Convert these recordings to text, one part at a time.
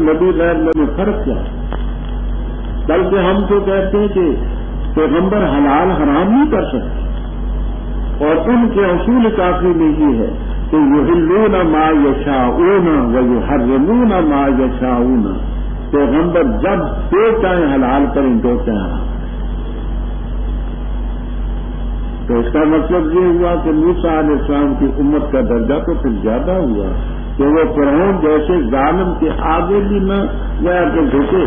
نبی غیر نبی فرق کیا؟ بلکہ ہم تو کہتے ہیں کہ پیغمبر حلال حرام نہیں کر سکتے، اور ان کے اصول کافی میں یہ ہے کہ یحلون ما یشاءون ویحرمون ما یشاءون، پیغمبر جب جو چاہیں حلال کریں جو چاہیں حرام۔ تو اس کا مطلب یہ ہوا کہ موسیٰ علیہ السلام کی امت کا درجہ تو پھر زیادہ ہوا کہ وہ فرعون جیسے ظالم کے آگے بھی نہ گیا کہ جھکے،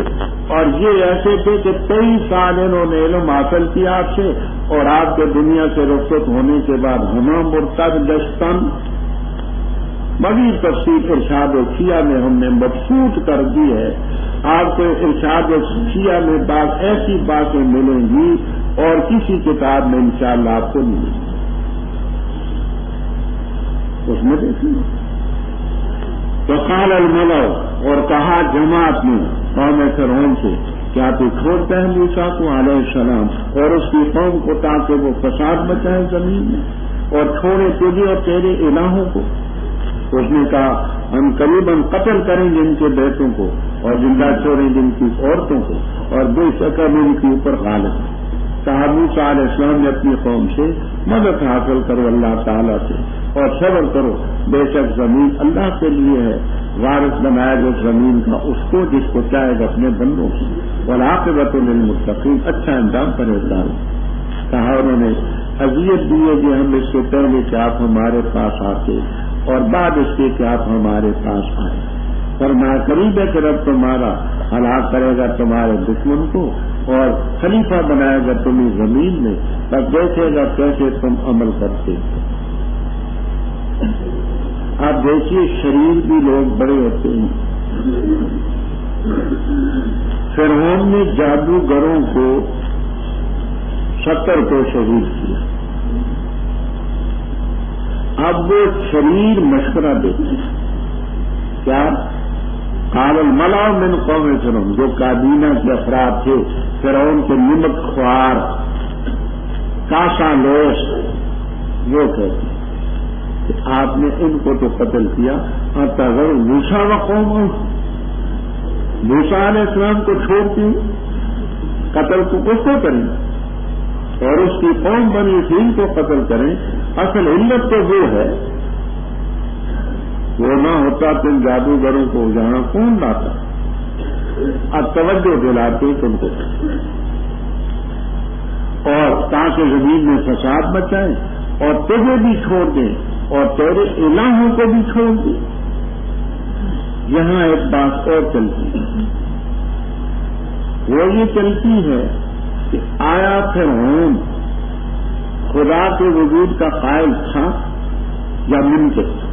اور یہ ایسے تھے کہ 23 سال انہوں نے علم حاصل کیا آپ سے، اور آپ کے دنیا سے رخصت ہونے کے بعد ہمہ مرتد دشتن بڑی تفصیل ارشاد شیعہ میں ہم نے مبسوط کر دی ہے۔ آپ کو ارشاد شیعہ میں بعض ایسی باتیں ملیں گی اور کسی کتاب میں انشاءاللہ آپ کو نہیں ملیں گی، اس میں دیکھیں۔ وقال الملأ، اور کہا جماعت نے قوم فرعون سے، کیا تو چھوڑتا ہے موسیٰ کو علیہ السلام اور اس کی قوم کو تاکہ وہ فساد مچائے زمین میں اور چھوڑے تجھے اور تیرے الہوں کو؟ اس نے کہا ہم قریباً قتل کریں گے ان کے بیٹوں کو اور زندہ چھوڑیں گے ان کی عورتوں کو، اور بے شک ہم ان کے اوپر غالب ہیں۔ کہا موسیٰ علیہ السلام نے اپنی قوم سے مدد حاصل کرو اللہ تعالیٰ سے اور صبر کرو، بے شک زمین اللہ کے لیے ہے، وارث بنائے گا زمین کا اس کو جس کو چاہے گا اپنے بندوں کی، والعاقبۃ للمتقین، اچھا انجام پرہیزگار۔ کہا انہوں نے اذیت دی ہے کہ ہم اس سے پہلے کہ آپ ہمارے پاس آتے اور بعد اس کے کہ آپ ہمارے پاس آئے، فرمایا قریب ہے کہ رب تمہارا ہلاک کرے گا تمہارے دشمن کو اور خلیفہ بنائے گا تمہیں زمین میں، تب دیکھے گا کیسے تم عمل کرتے۔ آپ دیکھیے شریر بھی لوگ بڑے ہوتے ہیں۔ فرعون نے جادوگروں کو 70 کو شہید کیا، اب وہ شریر مشورہ دیتے ہیں کیا؟ قال الملأ من قوم فرعون، جو کابینہ کے افراد تھے فرعون کے نمک خوار کاسا لوش، وہ کہتے ہیں کہ آپ نے ان کو تو قتل کیا، اگر موسیٰ و قوم، موسیٰ علیہ السلام کو چھوڑتی قتل کو کس کو کریں اور اس کی قوم بنی اسرائیل کو قتل کریں؟ اصل علت تو وہ ہے، وہ نہ ہوتا تم جادوگروں کو یہاں کون لاتا؟ اب توجہ دلاتے تم کو، اور تاکہ زمین میں فساد مچائیں اور تجھے بھی چھوڑ دیں اور تیرے الہوں کو بھی چھوڑ دیں۔ یہاں ایک بات اور چلتی ہے، وہ یہ چلتی ہے کہ آیا فرعون خدا کے وجود کا قائل تھا یا منکر تھا؟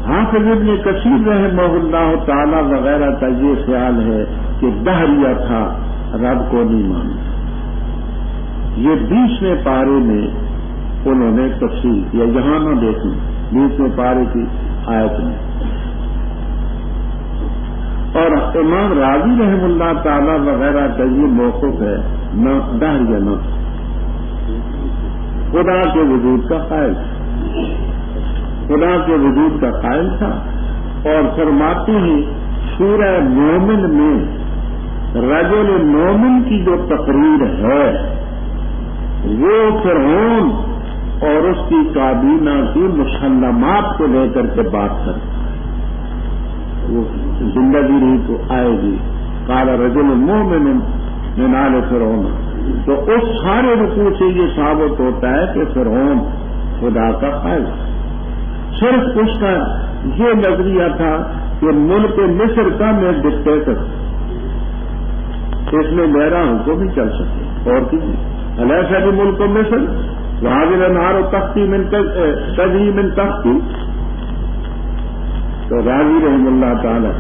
حافظ ابن کثیر رحمہ اللہ تعالی وغیرہ کا یہ خیال ہے کہ دہریہ تھا، رب کو نہیں مانا۔ یہ 20ویں پارے میں انہوں نے تفصیل کیا، یہاں نہ دیکھیں 20ویں پارے کی آیت میں، اور امام راضی رحم اللہ تعالی وغیرہ کا یہ موقف ہے نہ دہریہ نہ خدا کے وجود کا قائل تھا، خدا کے وجود کا قائل تھا۔ اور فرماتے ہیں سورہ مومن میں رجل مومن کی جو تقریر ہے وہ فرعون اور اس کی کابینہ کی مسلمات کو لے کر کے بات کرتا ہے، وہ زندگی رہی تو آئے گی، قال رجل مومن من آل فرعون، تو اس سارے رکوع سے یہ ثابت ہوتا ہے کہ فرعون خدا کا قائل ہے۔ صرف اس کا یہ نظریہ تھا کہ ملک مصر کا میں ڈکٹیٹر، اس میں میرا حکم بھی چل سکے اور کسی علیہ بھی ملک مصر وہاں بھی نہار و تختی من تختی، تو راضی رحم اللہ تعالی۔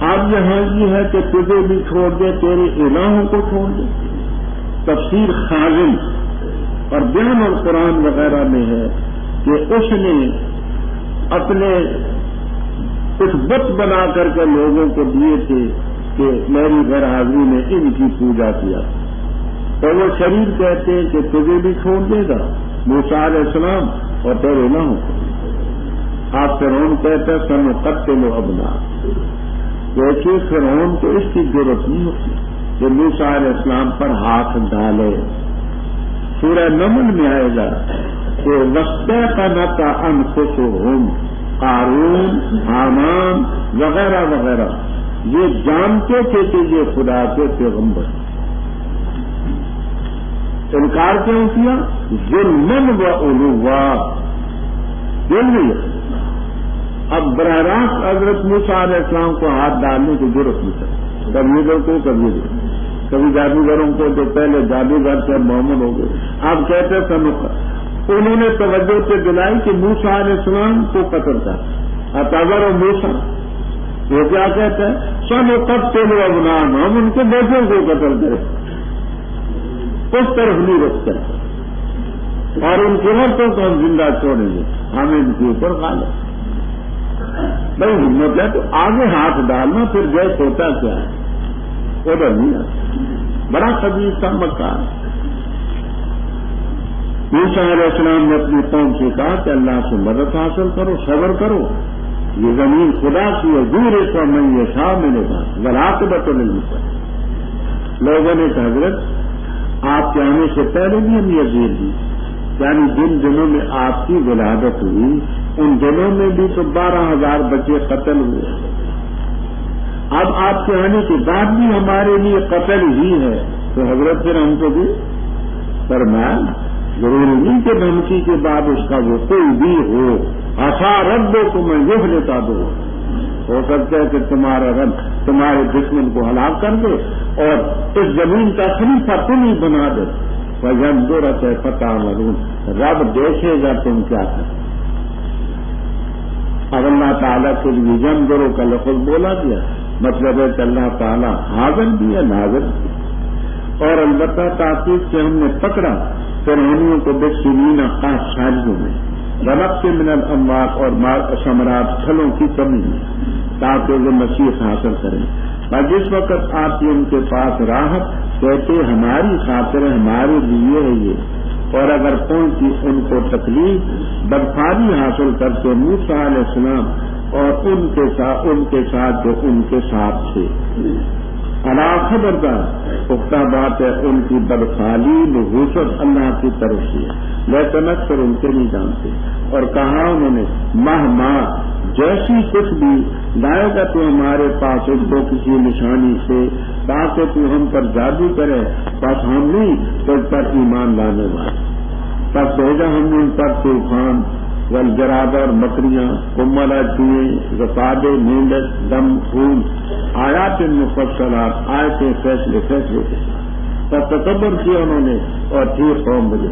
اب یہاں یہ ہے کہ تجھے بھی چھوڑ دے، تیرے الہوں کو چھوڑ دے۔ تفسیر خازن اور بیان اور قرآن وغیرہ میں ہے کہ اس نے اپنے کچھ بت بنا کر کے لوگوں کو دیے تھے کہ میری غیر حاضری میں ان کی پوجا کیا، تو وہ شریف کہتے ہیں کہ تجھے بھی چھوڑ دے گا موسیٰ علیہ السلام اور تیرے الہوں کو۔ آپ فرعون کہتے ہیں سنقتل ابنا، دیکھیے فرعون کو اس کی ضرورت نہیں ہوتی کہ موسیٰ علیہ السلام پر ہاتھ ڈالے. سورہ نمل میں آئے گا کہ وَاسْتَيْقَنَتْ أَنفُسُهُمْ، قارون، حامان وغیرہ وغیرہ یہ جانتے تھے کہ یہ خدا کے پیغمبر. انکار کیوں کیا؟ ظلم و علوا، ظلم. اب براہ راست حضرت موسیٰ علیہ السلام کو ہاتھ ڈالنے کی ضرورت نہیں ہے. کبھی ادھر کو کبھی جادوگروں کو جو پہلے جادوگر سے محمد ہو گئے. آپ کہتے تھے انہوں نے توجہ سے دلائی کہ موسیٰ علیہ السلام کو قتل کر اطہر و موسیٰ، وہ کیا کہتے ہیں سنقتل ابناءہم، ہم ان کے بیٹوں کو قتل کریں، اس طرف نہیں رکھتے اور ان کی عورتوں کو ہم زندہ چھوڑیں گے، ہم ان کے اوپر غالب. بھائی ہمت ہے تو آگے ہاتھ ڈالنا، پھر جیسے ہوتا کیا ہے ادھر نہیں آتا. بڑا خبیث کا مکار. موسیٰ علیہ السلام نے اپنی قوم سے کہا کہ اللہ سے مدد حاصل کرو، صبر کرو، یہ زمین خدا کی ہے، دور کو میں یہ شاہ ملے گا والعاقبۃ للمتقین. لوگوں نے کہا حضرت آپ کے آنے سے پہلے بھی ہم یہ دیر دی، یعنی جن دنوں میں آپ کی ولادت ہوئی ان دنوں میں بھی تو 12,000 بچے قتل ہوئے. اب آپ کے آنے کے بعد بھی ہمارے لیے قتل ہی ہے، تو حضرت پھر ہم کو بھی فرمایا ضروری نہیں کہ دھمکی کے بعد اس کا وہ کوئی بھی ہو. عسیٰ ربکم ان یہلکہ، ہو سکتا ہے کہ تمہارا رب تمہارے دشمن کو ہلاک کر دے اور اس زمین کا خلیفہ تم ہی بنا دے. وَيَنْظُرَ كَيْفَ تَعْمَلُونَ، رب دیکھے گا تم کیا کرو. اب اللہ تعالیٰ کے لیے يَنْظُرُ کا لفظ بولا گیا، مطلب ہے کہ اللہ تعالیٰ حاضر بھی ہے ناظر بھی. اور البتہ تاکید سے ہم نے پکڑا فرعونیوں کو بسنین قاصرین میں ونقص من الاموال اور ثمرات پھلوں کی کمی میں، تاکہ وہ مسیح حاصل کریں. اور جس وقت آتی ان کے پاس راحت کہتے ہماری خاطر ہمارے لیے ہے یہ، اور اگر پہنچی ان کو تکلیف بدفاری حاصل کرتے موسیٰ علیہ السلام اور ان کے ساتھ جو ان کے ساتھ تھے. اللہ خبردار پختہ بات ہے ان کی بدفعلی نحوست اللہ کی طرف سے، لیکن اکثر ان کے نہیں جانتے. اور کہا انہوں نے ماہ جیسی کچھ بھی لائے گا تو ہمارے پاس اس کو کسی نشانی سے تاکہ تو ہم پر جادو کرے، بس ہم نہیں تو اس پر ایمان لانے والے. تب بھیجا ہم نے ان پر طوفان والجراد اور مکڑیاں، کملا چوئیں، زفادے، مینڈک، دم، خون، آیات مفصلات، آیتیں فیصلے کے تب تکبر کیا انہوں نے اور ٹھیک قوم بجے.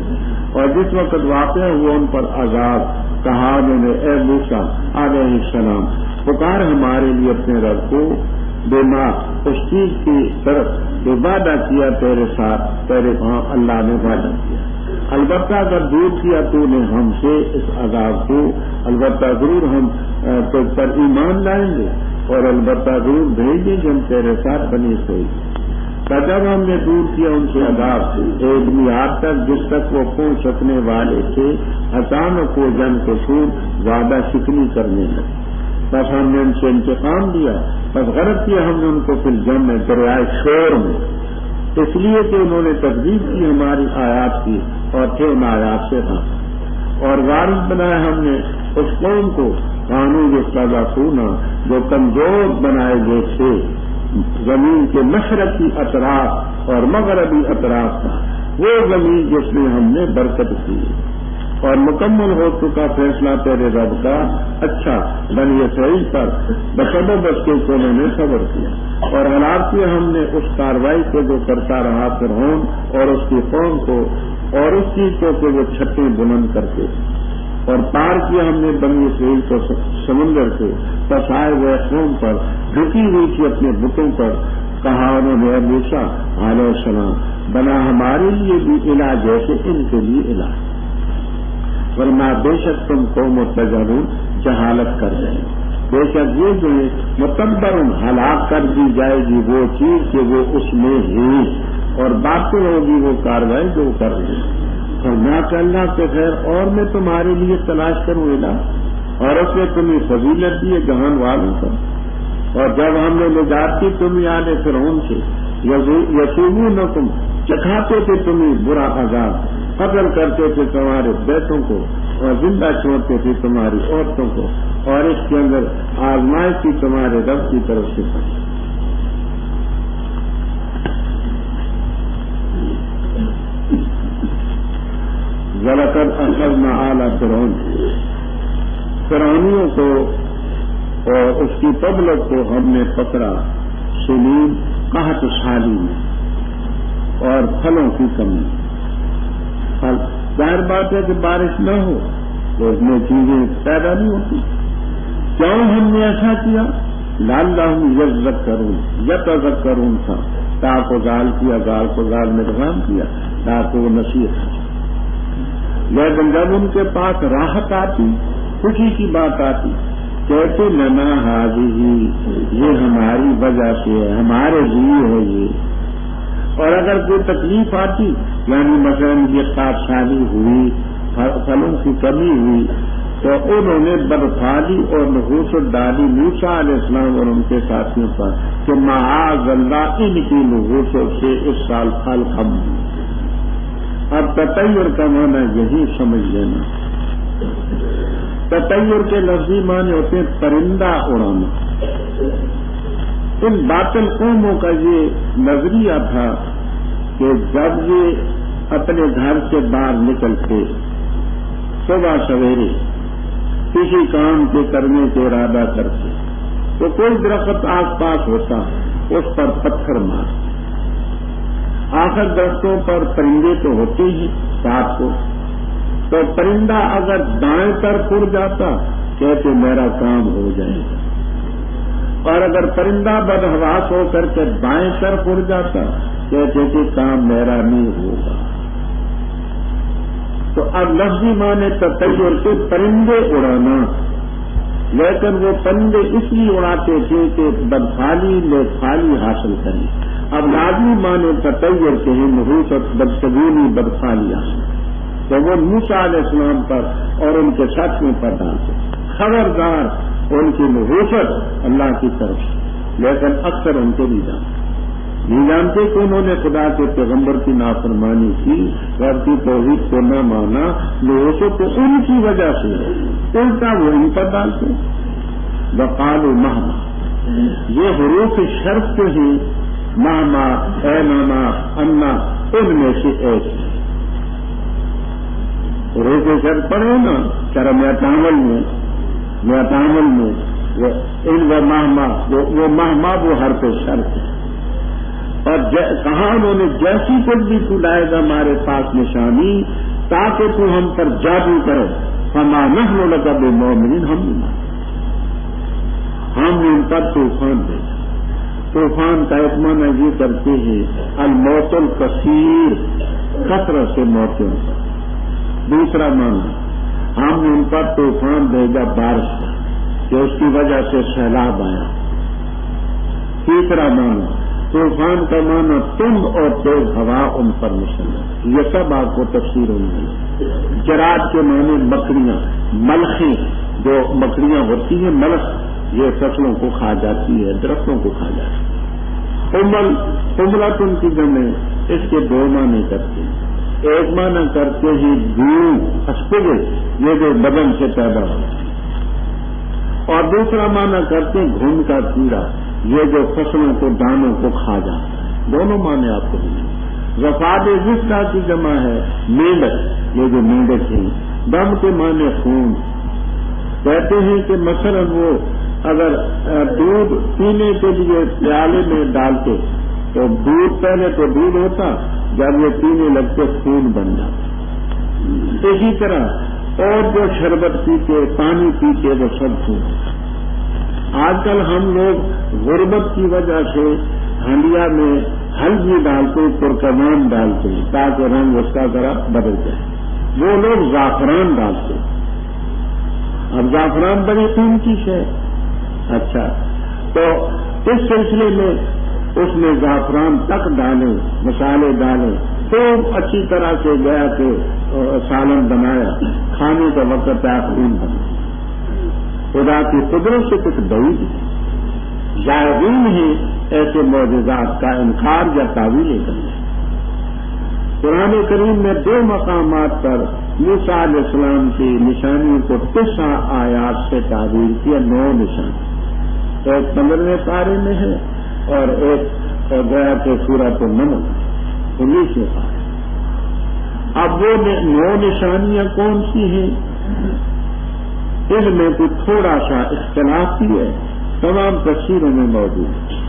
اور جس وقت واقع ہوا ان پر عذاب، کہا انہوں نے اے موسیٰ علیہ السلام پکار ہمارے لیے اپنے رب کو، بما اس چیز کی طرف جو وعدہ کیا تیرے ساتھ، تیرے وہاں اللہ نے وعدہ کیا. البتہ اگر دور کیا تو نے ہم سے اس عذاب کو، البتہ ضرور ہم تجھ پر ایمان لائیں گے اور البتہ ضرور بھیج دیں گے ہم تیرے ساتھ بنی سوئی. جب ہم نے دور کیا ان سے عذاب ایک میعاد تک جس تک وہ پہنچ سکنے والے تھے، اچانک وہ جن کو چھوٹ وعدہ شکنی کرنے لگے. بس ہم نے ان سے انتقام دیا، بس غرق کیا ہم نے ان کو پھر جم میں دریائے شور میں، اس لیے کہ انہوں نے تکذیب کی ہماری آیات کی اور تھے ان آیات سے ہاں. اور وارث بنایا ہم نے اس قوم کو قانون یستضعفون جو کمزور بنائے گئے تھے زمین کے مشرقی اطراف اور مغربی اطراف کا، وہ زمین جس میں ہم نے برکت کی. اور مکمل ہو چکا فیصلہ تیرے رب کا اچھا بنی اسرائیل پر بسبب اس کے انہوں نے صبر کیا. اور ہلاک کیا ہم نے اس کاروائی کو جو کرتا رہا فرعون اور اس کی قوم کو، اور اس چیز کو کہ وہ چھتیں بلند کرتے. اور پار کیا ہم نے بنی اسرائیل کو سمندر سے، بس آئے ہوئے قوم پر جھکی ہوئی تھی اپنے بتوں پر. کہا انہوں نے موسیٰ علیہ السلام بنا ہمارے لیے بھی الہ جیسے ان کے لیے الہ، ورنہ بے شک تم قوم تجہلون جہالت کر رہے ہیں. بے شک یہ جو ہے متبر ہلاک کر دی جائے گی وہ چیز کہ وہ اس میں ہی، اور باطل ہوگی وہ کاروائی جو کر رہی ہے. اور نہ کہ اللہ کے خیر اور میں تمہارے لیے تلاش کروں الہ. اور اس نے تمہیں فضیلت دی ہے جہان والوں کا. اور جب ہم نے نجات کی تمہیں آل فرعون سے یسومونکم چکھاتے تھے تمہیں برا عذاب, قتل کرتے تھے تمہارے بیٹوں کو اور زندہ چھوڑتے تھے تمہاری عورتوں کو, اور اس کے اندر آزمائش کی تمہارے رب کی طرف سے پڑی. وَلَقَدْ أَخَذْنَا آلَ فِرْعَوْنَ, فرعونیوں کو اور اس کی پبلک کو ہم نے پکڑا سنین قحط سالی میں اور پھلوں کی کمی. ظاہر بات ہے کہ بارش نہ ہو تو اس میں چیزیں پیدا نہیں ہوتی. کیوں ہم نے ایسا کیا؟ لعلہم یتذکرون تھا, تاکہ گال کیا, گال کو گال میں ادغام کیا تاکہ وہ نصیحت حاصل. لیکن جب ان کے پاس راحت آتی, خوشی کی بات آتی, کہتے لنا ہاذہ, یہ ہماری وجہ سے ہے, ہمارے لیے ہے یہ. اور اگر کوئی تکلیف آتی, یعنی مثلا یہ قحط ہوئی, پھلوں کی کمی ہوئی, تو انہوں نے بدفالی اور نحوست ڈالی موسیٰ علیہ السلام اور ان کے ساتھیوں پر کہ معاذ اللہ ان کی نحوست سے اس سال پھل کم ہوئی. اب تطیر کا معنی یہی سمجھ لینا. تطیر کے لفظی معنی ہوتے ہیں پرندہ اڑانا. ان باطل قوموں کا یہ نظریہ تھا کہ جب یہ اپنے گھر سے باہر نکلتے صبح سویرے کسی کام کے کرنے کے ارادہ کرتے تو کوئی درخت آس پاس ہوتا, اس پر پتھر مار. آخر درختوں پر پرندے تو ہوتے ہی رات کو, تو پرندہ اگر دائیں طرف اڑ جاتا کہتے میرا کام ہو جائے گا, اور اگر پرندہ بدحواس ہو کر کے بائیں طرف اڑ جاتا کہتے کہ کام میرا نہیں ہوگا. تو اب لفظی معنی تطیر کے پرندے اڑانا, لیکن وہ پرندے اس لیے اڑاتے تھے کہ بدفالی نیکفالی حاصل کریں. اب لازمی معنی تطیر کے ہیں نحوست بدشگونی بدفالی حاصل, تو وہ موسیٰ علیہ السلام پر اور ان کے ساتھیوں پر ڈالتے. خبردار ان کی نحوست اللہ کی طرف سے, لیکن اکثر ان کو نہیں جانتے کہ انہوں نے خدا کے پیغمبر کی نافرمانی کی, رب کی توحید کو نہ مانا. نحوست تو ان کی وجہ سے الٹا وہ ان پر ڈالتے. وقالوا مہما, یہ حروف شرط کے ہی مہما, اے ماما, انا, ان میں سے ایک ہے. حروف شرط پڑھے نا چرا میں تعامل میں وہ ان و مہما, وہ مہما وہ حرف شرط ہے. اور کہاں انہوں نے جیسی کچھ بھی تو لائے گا ہمارے پاس نشانی تاکہ تو ہم پر جادو کرے, فما نحن لک بمؤمنین, ہم نے ان پر طوفان بھیجا. طوفان کا ایک معنی یہ کرتے ہیں الموت الکثیر, کثرت سے موتوں پر. دوسرا معنی ہم نے ان پر طوفان بھیجا بارش کا کہ اس کی وجہ سے سیلاب آیا. تیسرا معنی طوفان کا معنی تم اور تیز ہوا ان پر مسلط. یہ سب آپ کو تفسیر ہوئی. جراد کے معنی مکڑیاں, ملخیں, جو مکڑیاں ہوتی ہیں ملخ, یہ فصلوں کو کھا جاتی ہے, درختوں کو کھا جاتی ہے. حملت ان کی جمع, اس کے دو معنی کرتے ہیں. ایک معنی کرتے ہی دھوپ اسپگے, یہ جو بدن سے پیدا ہوتا ہے, اور دوسرا معنی کرتے ہیں گھن کا کیڑا, یہ جو فصلوں کو دانوں کو کھا جاتا ہے. دونوں معنی آپ کو ملیں. وفاد وسطی کی جمع ہے مینڈک, یہ جو مینڈک ہیں. دم کے معنی خون. کہتے ہیں کہ مثلا وہ اگر دودھ پینے کے لیے پیالے میں ڈالتے تو دودھ پہلے تو دودھ ہوتا, جب یہ پینے لگتے خون بن جاتا. اسی طرح اور جو شربت پیتے, پانی پیتے, وہ سب خون ہوتا. آج کل ہم لوگ غربت کی وجہ سے ہنڈیا میں ہلدی ڈالتے, ترکمان ڈالتے تاکہ رنگ اس کا ذرا بدل جائے. وہ لوگ زعفران ڈالتے. اب زعفران بڑی قیمتی ہے. اچھا, تو اس سلسلے میں اس میں زعفران تک ڈالے, مسالے ڈالے, خوب اچھی طرح سے گیا کہ سالن بنایا, کھانے کا وقت آخرین بنا. خدا کی قدرت سے کچھ بعید نہیں، زائرین ہیں ایسے معجزات کا انکار یا تعویل کرنا۔ قرآن کریم میں 2 مقامات پر موسیٰ علیہ السلام کی نشانیوں کو 9 آیات سے تعبیر کیا، 9 نشانی، ایک 15ویں پارے میں ہے اور ایک گیا کہ سورۃ النمل 19ویں پارے۔ اب وہ 9 نشانیاں کون سی ہیں؟ ان میں کچھ تھوڑا سا اختلاف بھی ہے، تمام تفسیروں میں موجود ہے۔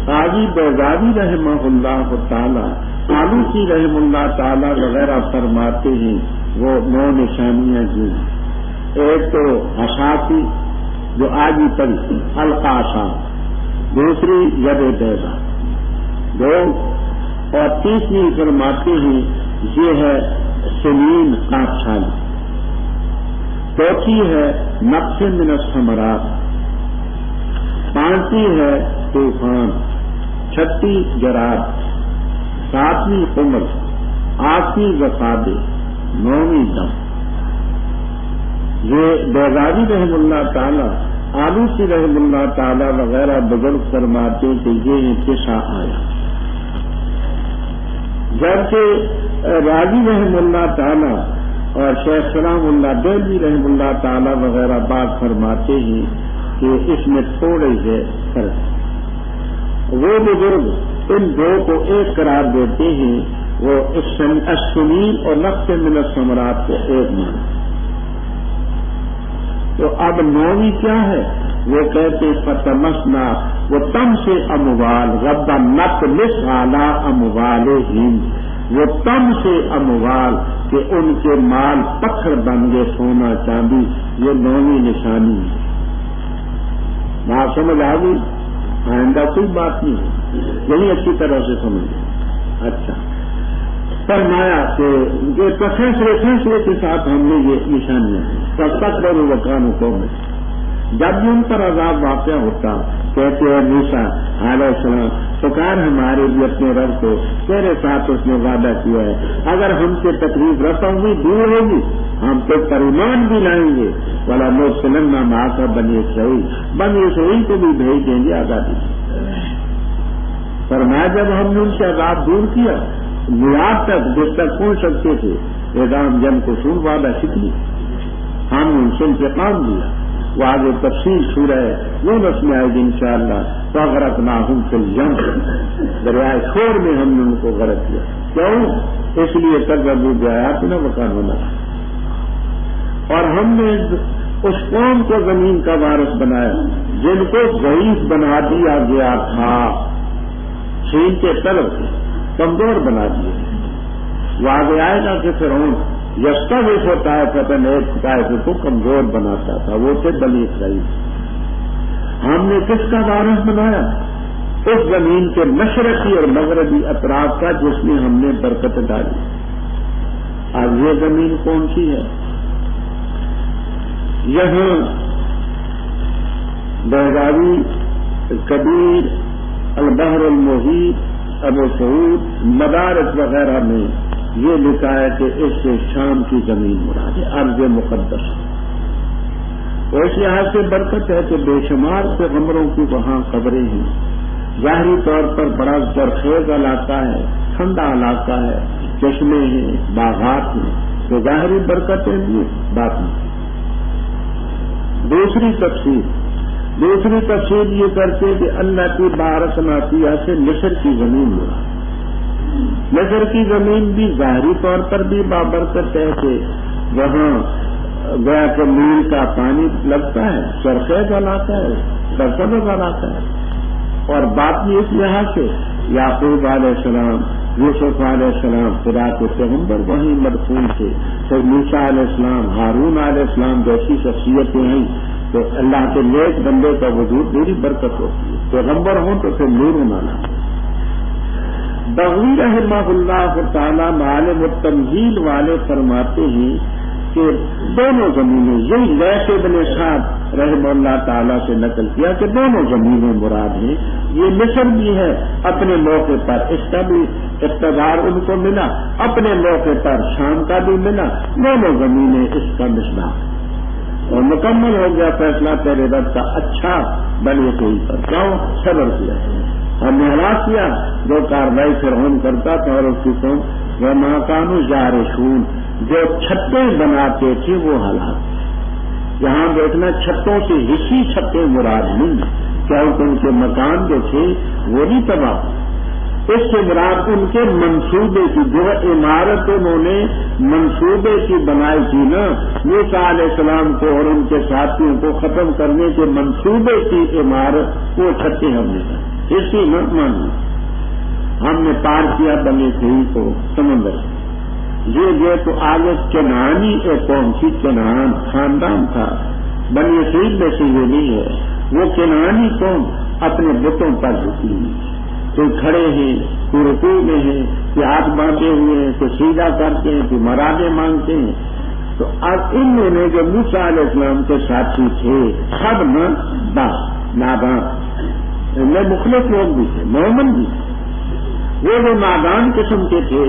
قاضی بیضاوی رحمہ اللہ تعالی، آلوسی رحم اللہ تعالی وغیرہ فرماتے ہیں وہ 9 نشانیاں جو ہیں، ایک تو عصا جو آج ہی پڑی القاصا، دوسری ید بیضا، 2 اور تیسری فرماتے ہیں یہ ہے سنین قاصالی، چوتھی ہے نقص من الثمرات، 5ویں ہے طوفان، 6 جراد، 7ویں قمر، 8ویں زفادے، 9ویں دم۔ یہ بیضاوی رحم اللہ تعالی، آلوسی رحم اللہ تعالی وغیرہ بزرگ فرماتے کہ یہ ہیں 9 آیات، جبکہ راضی رحم اللہ تعالی اور شیخ سلام اللہ دہلوی رحم اللہ تعالی وغیرہ بات فرماتے ہیں کہ اس میں تھوڑے سے فرق۔ وہ بزرگ ان 2 کو ایک قرار دیتے ہیں، وہ السنین اور نقص من الثمرات کو ایک مانا۔ تو اب 9ویں کیا ہے؟ وہ کہتے فتمسنا، وہ تم سے اموال رب نطمس علی اموالہم، وہ تم سے اموال کہ ان کے مال پتھر بن گئے، سونا چاندی، یہ 9ویں نشانی ہے۔ بات سمجھ آ گئی؟ آئندہ کوئی بات نہیں ہے، یہی اچھی طرح سے سمجھ۔ اچھا، فرمایا کہ فیصلے کے ساتھ ہم نے یہ نشانیاں تستكبر وكانوا قوما، جب بھی ان پر عذاب واقع ہوتا کہتے ہیں موسیٰ علیہ السلام پکار ہمارے بھی اپنے رب کو، تیرے ساتھ اس نے وعدہ کیا ہے اگر ہم سے تکلیف رسا ہوگی دور ہوگی ہم تو ایمان بھی لائیں گے، ولا نرسلن معک بنی اسرائیل، بنی اسرائیل کو بھی بھیج دیں گے آزادی۔ فرمایا جب ہم نے ان سے عذاب دور کیا میعاد تک جس تک پہنچ سکتے تھے، نظام جن کو سن وعدہ شکلی، ہم نے ان سے انتقام دیا۔ وہ آگے تفصیل سورہ یونس میں آئے گی انشاءاللہ، فاغرقناہم فی الیم، دریائے شور میں ہم نے ان کو غرق کیا۔ کیوں؟ اس لیے کذبوا بآیاتنا وکانوا ظالمین۔ اور ہم نے اس قوم کو زمین کا وارث بنایا جن کو ضعیف بنا دیا گیا تھا، چھین کے طرف کمزور بنا دیے۔ وہ آگے آئے گا کہ فرعون یستضعف طائفۃ، ایک طائفے کو کمزور بناتا تھا، وہ تھے بنی اسرائیل۔ ہم نے کس کا وارث بنایا؟ اس زمین کے مشرقی اور مغربی اطراف کا جس میں ہم نے برکت ڈالی۔ اب یہ زمین کون سی ہے؟ یہاں بیضاوی کبیر، البحر المحیط، ابو سعود، مدارس وغیرہ میں یہ لکھا ہے کہ اس سے شام کی زمین مراد ہے، ارض مقدس۔ اور اس لحاظ سے برکت ہے کہ بے شمار پیغمبروں کی وہاں قبریں ہیں۔ ظاہری طور پر بڑا زرخیز علاقہ ہے، ٹھنڈا علاقہ ہے، چشمے ہیں، باغات ہیں، تو ظاہری برکتیں بھی بات نہیں۔ دوسری تفسیر یہ کرتے کہ اللہ کی بارک نافیہ سے مصر کی زمین مراد۔ مصر کی زمین بھی ظاہری طور پر بھی بابرکت ہے کہ وہاں گیا کہ نیل کا پانی لگتا ہے، سرخیز علاقہ ہے، سرسبز علاقہ ہے۔ اور بات بھی اس لحاظ سے یعقوب علیہ السلام، یوسف علیہ السلام خدا کے پیغمبر وہیں مدفون تھے، پھر موسیٰ علیہ السلام، ہارون علیہ السلام جیسی شخصیتیں ہیں تو اللہ کے نیک بندے کا وجود میری برکت ہوتی ہے۔ پیغمبر ہوں تو پھر نور ہونا۔ بغوی رحمہ اللہ تعالی معالم التنزیل والے فرماتے ہیں کہ دونوں زمینیں، یہی لیث ابن سعد رحمہ اللہ تعالی سے نقل کیا کہ دونوں زمینیں مراد ہیں۔ یہ مصر بھی ہے اپنے موقع پر، اس کا بھی اقتدار ان کو ملا، اپنے موقع پر شام کا بھی ملا، دونوں زمینیں اس کا مصداق۔ اور مکمل ہو گیا فیصلہ تیرے رب کا اچھا بنی اسرائیل پر. کیوں؟ صبر کیا ہم نے ہلاک کیا جو کاروائی فرعون کرتا تھا اور اس کی قوم وہ ماکانو یارشون جو چھتیں بناتے تھے وہ ہلاک. یہاں دیکھنا چھتوں سے حصی چھتیں مراد نہیں کیونکہ ان کے مکان جو تھے وہ نہیں تباہ. اس سے مراد ان کے منصوبے کی جو عمارت انہوں نے منصوبے کی بنائی تھی نا موسیٰ علیہ السلام کو اور ان کے ساتھیوں کو ختم کرنے کے منصوبے کی عمارت وہ چھتیں ہم نے اسی مت مانی. ہم نے پار کیا بنی اسرائیل کو سمندر. یہ تو آگے کنعانی ایک قوم تھی. کنعان خاندان تھا بنی اسرائیل میں سے یہ نہیں ہے. وہ کنعانی قوم اپنے بتوں پر جھکی ہوئی تو کھڑے ہیں تو رکوع میں ہیں کہ ہاتھ باندھے ہوئے ہیں تو سیدھا کرتے ہیں تو مرادیں مانگتے ہیں. تو اب انہوں نے جو موسیٰ علیہ السلام کے ساتھی تھے سب نادان میں مخلص لوگ بھی تھے مومن بھی تھے. وہ جو نادان قسم کے تھے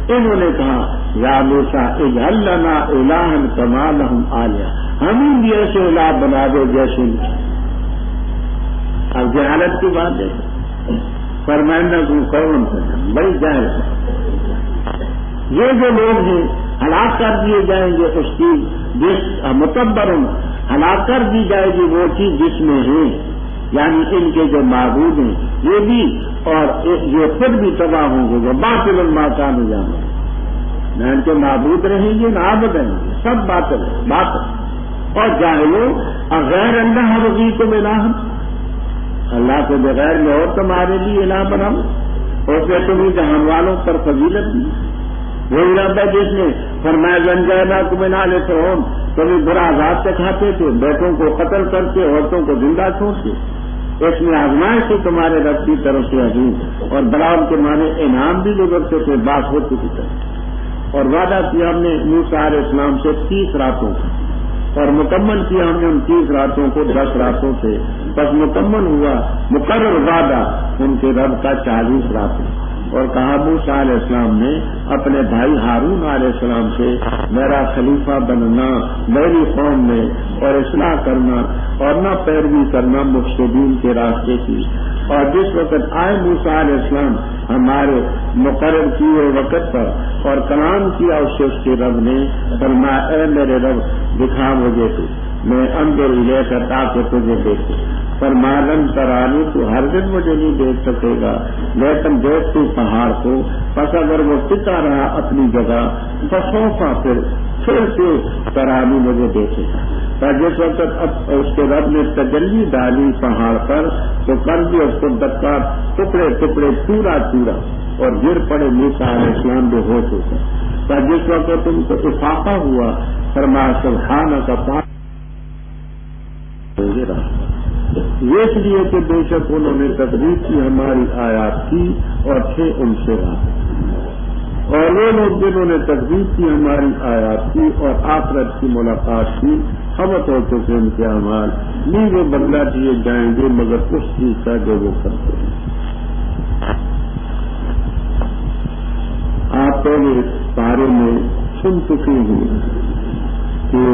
انہوں نے کہا یا موسیٰ اجعل لنا الہا کما لہم آلیہ ہمیں بھی ایسے الہ بنا دے جیسے. اب جہالت کی بات ہے فرمائندہ کو کون بڑی جائز. یہ جو لوگ ہیں ہلاک کر دیے جائیں گے اس کی جس متبر ہلاک کر دی جائے گی وہ چیز جس میں ہے یعنی ان کے جو معبود ہیں یہ بھی اور یہ خود بھی تباہ ہوں گے جو باطل الماکان جانا نہ ان کے معبود رہیں گے نہ عابد رہیں گے سب باطل اور جاہلو غیر اللہ رضی کو ملا اللہ کے بغیر میں اور تمہارے لیے الہ بناؤ اور پھر تمہیں جہان والوں پر فضیلت دی. وہی رب ہے جس نے فرمایا زنجینا کو بنا لیتے ہو کبھی برا عذاب سے کھاتے تھے بیٹوں کو قتل کرتے عورتوں کو زندہ چھوڑتے. اس میں آزمائش سے تمہارے رب کی طرف سے عظیم اور بلاؤ کے معنی انعام بھی گزرتے تھے بات ہو چکی تھی. اور وعدہ کیا ہم نے موسیٰ علیہ السلام سے 30 راتوں کا اور مکمل کیا ہم نے ان 30 راتوں کو 10 راتوں سے بس مکمل ہوا مقرر وعدہ ان کے رب کا 40 راتیں. اور کہا موسیٰ علیہ السلام نے اپنے بھائی ہارون علیہ السلام سے میرا خلیفہ بننا میری قوم میں اور اصلاح کرنا اور نہ پیروی کرنا مفسدین کے راستے کی. اور جس وقت آئے موسیٰ علیہ السلام ہمارے مقرر کیے وقت پر اور کلام کیا اس سے اس کے رب نے فرمایا اے میرے رب دکھا مجھے تو میں اندر لے کر تاکہ تجھے دیکھوں. فرمایا ترانی تو ہر دن مجھے نہیں دیکھ سکے گا لیکن دیکھ تو پہاڑ کو. بس اگر وہ ٹکا رہا اپنی جگہ بسوفا پھر سے ترانی مجھے دیکھے گا. جس وقت اس کے رب نے تجلی ڈالی پہاڑ پر تو کر دیا اس کو دکا ٹکڑے ٹکڑے چورا چورا اور گر پڑے موسیٰ علیہ السلام بے ہوش ہو کر. جس وقت تم کو افاقہ ہوا فرمایا سبحانہ کا پاک یہ اس لیے کہ بے شک انہوں نے تکذیب کی ہماری آیات کی اور تھے ان سے راضی. اور وہ لوگ جنہوں نے تکذیب کی ہماری آیات کی اور آخرت کی ملاقات کی خبر ہو چکے ان کے اعمال نہیں وہ بدلا دیے جائیں گے مگر اس چیز کا جو وہ کرتے ہیں. آپ پہلے بارے میں سن چکے ہیں کہ